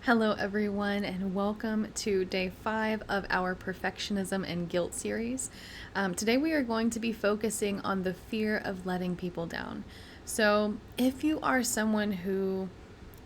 Hello, everyone, and welcome to day 5 of our perfectionism and guilt series. Today, we are going to be focusing on the fear of letting people down. So, if you are someone who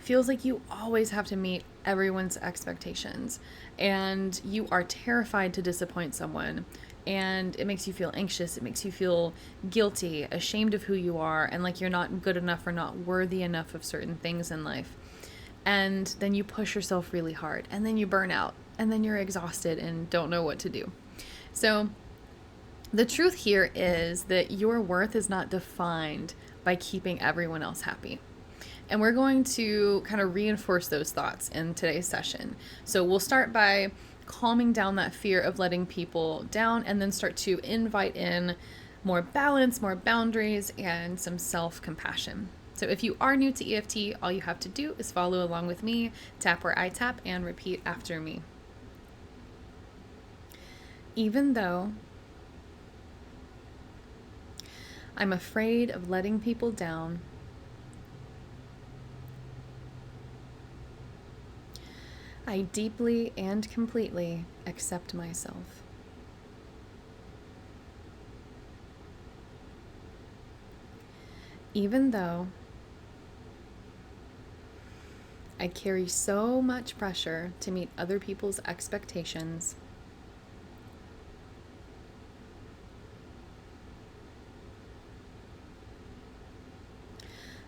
feels like you always have to meet everyone's expectations and you are terrified to disappoint someone, and it makes you feel anxious, it makes you feel guilty, ashamed of who you are, and like you're not good enough or not worthy enough of certain things in life, and then you push yourself really hard, and then you burn out, and then you're exhausted and don't know what to do. So, the truth here is that your worth is not defined by keeping everyone else happy. And we're going to kind of reinforce those thoughts in today's session. So, we'll start by calming down that fear of letting people down, and then start to invite in more balance, more boundaries, and some self compassion. So if you are new to EFT, all you have to do is follow along with me, tap where I tap, and repeat after me. Even though I'm afraid of letting people down, I deeply and completely accept myself. Even though I carry so much pressure to meet other people's expectations,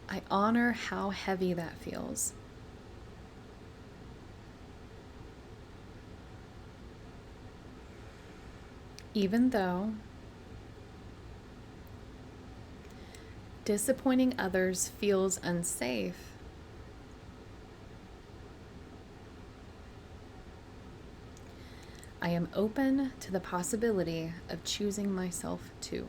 I honor how heavy that feels. Even though disappointing others feels unsafe, I am open to the possibility of choosing myself too.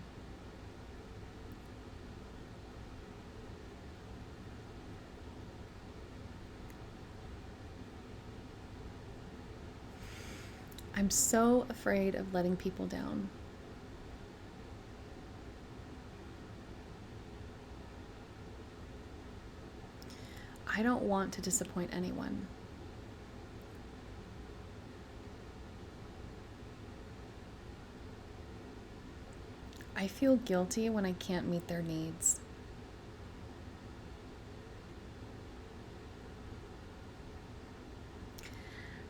I'm so afraid of letting people down. I don't want to disappoint anyone. I feel guilty when I can't meet their needs.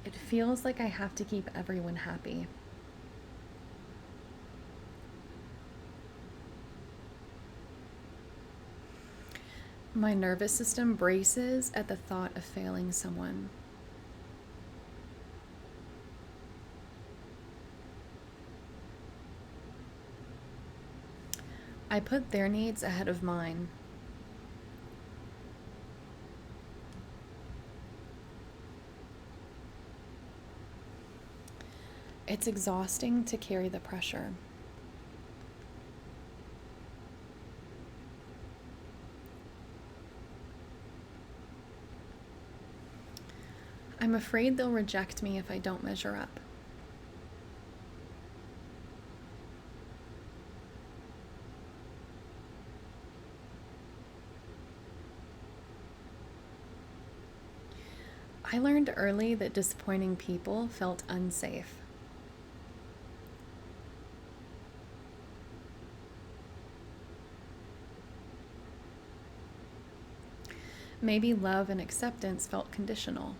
It feels like I have to keep everyone happy. My nervous system braces at the thought of failing someone. I put their needs ahead of mine. It's exhausting to carry the pressure. I'm afraid they'll reject me if I don't measure up. I learned early that disappointing people felt unsafe. Maybe love and acceptance felt conditional.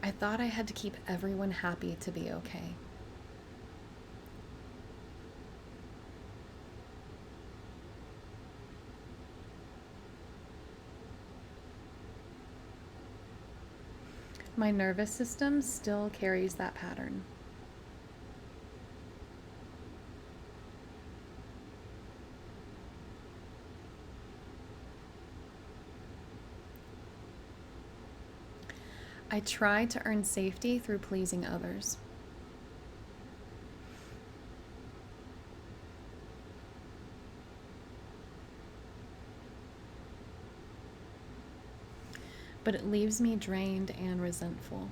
I thought I had to keep everyone happy to be okay. My nervous system still carries that pattern. I try to earn safety through pleasing others. But it leaves me drained and resentful.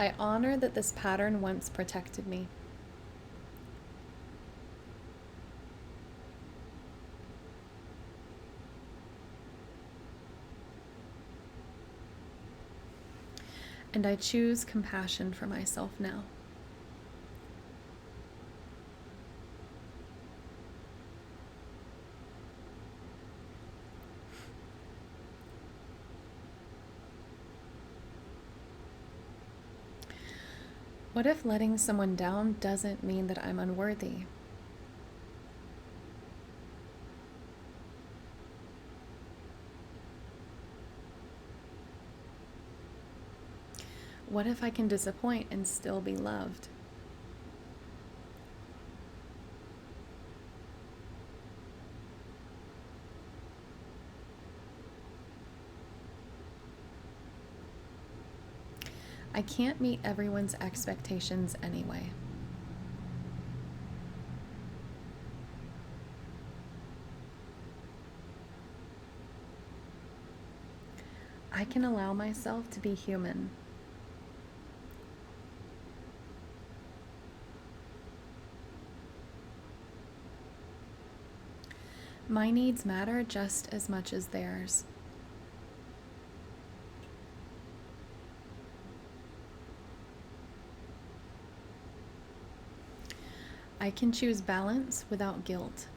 I honor that this pattern once protected me. And I choose compassion for myself now. What if letting someone down doesn't mean that I'm unworthy? What if I can disappoint and still be loved? I can't meet everyone's expectations anyway. I can allow myself to be human. My needs matter just as much as theirs. I can choose balance without guilt.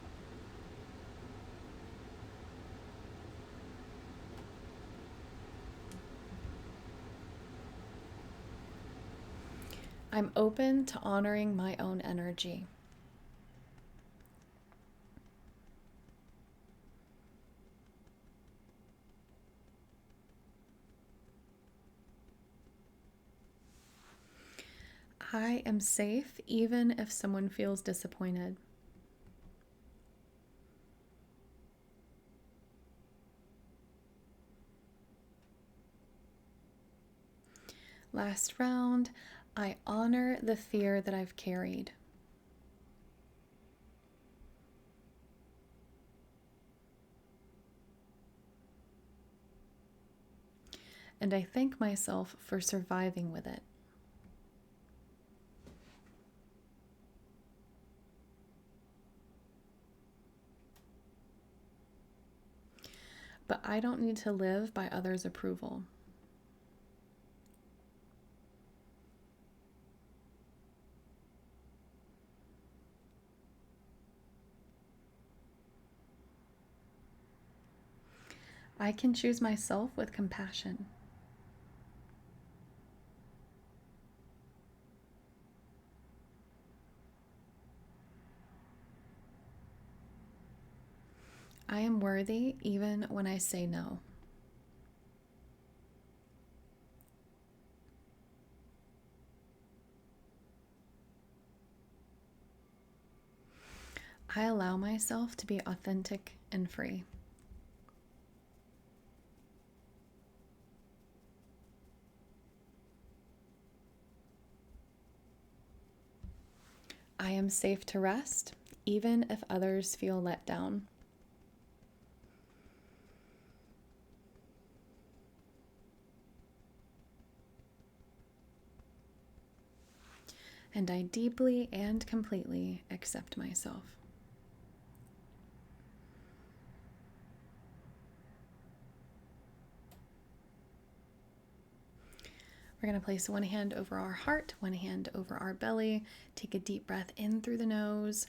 I'm open to honoring my own energy. I am safe even if someone feels disappointed. Last round, I honor the fear that I've carried. And I thank myself for surviving with it. But I don't need to live by others' approval. I can choose myself with compassion. I am worthy even when I say no. I allow myself to be authentic and free. I am safe to rest, even if others feel let down. And I deeply and completely accept myself. We're going to place one hand over our heart, one hand over our belly. Take a deep breath in through the nose,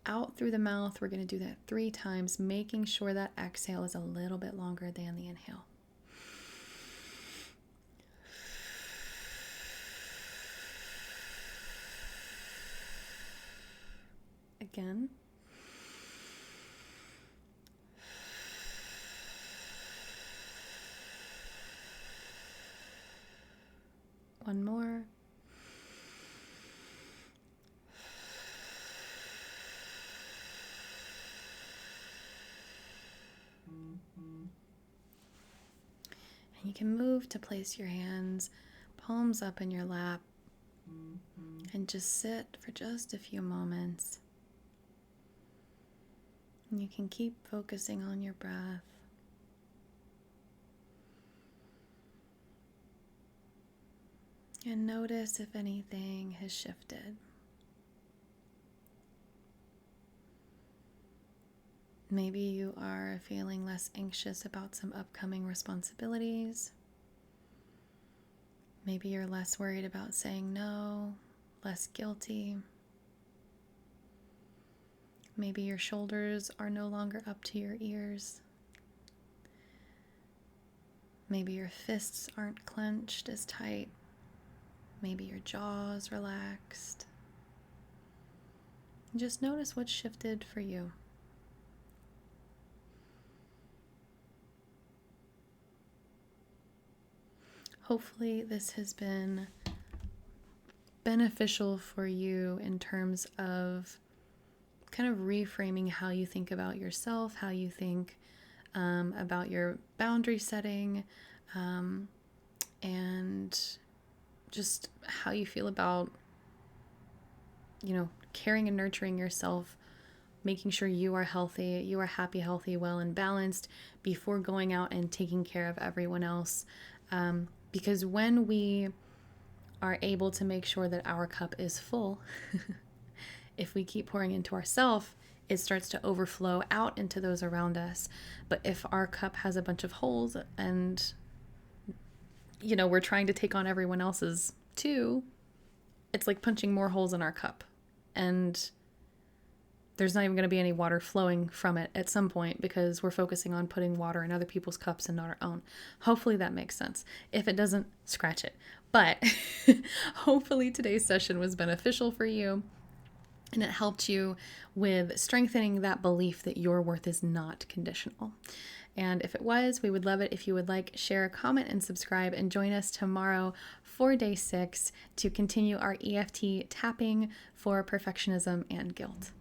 out through the mouth. We're going to do that 3 times, making sure that exhale is a little bit longer than the inhale. Again. One more. And you can move to place your hands, palms up in your lap, and just sit for just a few moments. And you can keep focusing on your breath. And notice if anything has shifted. Maybe you are feeling less anxious about some upcoming responsibilities. Maybe you're less worried about saying no, less guilty. Maybe your shoulders are no longer up to your ears. Maybe your fists aren't clenched as tight. Maybe your jaw is relaxed. Just notice what's shifted for you. Hopefully this has been beneficial for you in terms of kind of reframing how you think about yourself, how you think about your boundary setting, and just how you feel about, caring and nurturing yourself, making sure you are healthy, you are happy, healthy, well, and balanced before going out and taking care of everyone else. Because when we are able to make sure that our cup is full, if we keep pouring into ourselves, it starts to overflow out into those around us. But if our cup has a bunch of holes and, we're trying to take on everyone else's too, it's like punching more holes in our cup. And there's not even going to be any water flowing from it at some point because we're focusing on putting water in other people's cups and not our own. Hopefully that makes sense. If it doesn't, scratch it. But hopefully today's session was beneficial for you and it helped you with strengthening that belief that your worth is not conditional. And if it was, we would love it if you would like, share, comment, and subscribe, and join us tomorrow for day 6 to continue our EFT tapping for perfectionism and guilt.